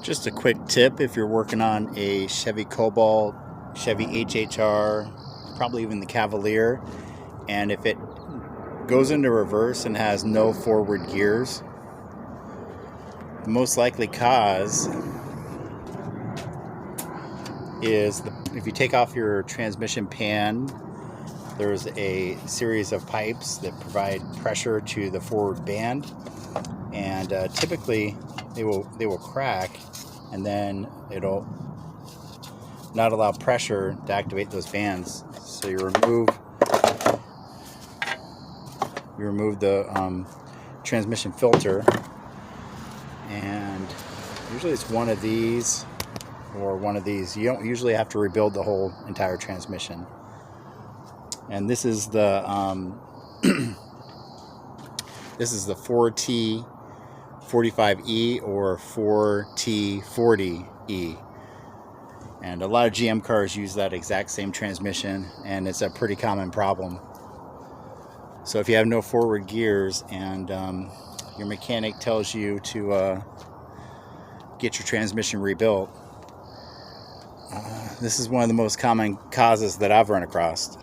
Just a quick tip if you're working on a Chevy Cobalt, Chevy HHR, probably even the Cavalier, and if it goes into reverse and has no forward gears, the most likely cause is if you take off your transmission pan, there's a series of pipes that provide pressure to the forward band, and typically they will crack, and then it'll not allow pressure to activate those bands. So you remove the transmission filter, and usually it's one of these or one of these. You don't usually have to rebuild the whole entire transmission. And this is the this is the 4T45E or 4T40E, and a lot of GM cars use that exact same transmission, and it's a pretty common problem. So if you have no forward gears and your mechanic tells you to get your transmission rebuilt, this is one of the most common causes that I've run across.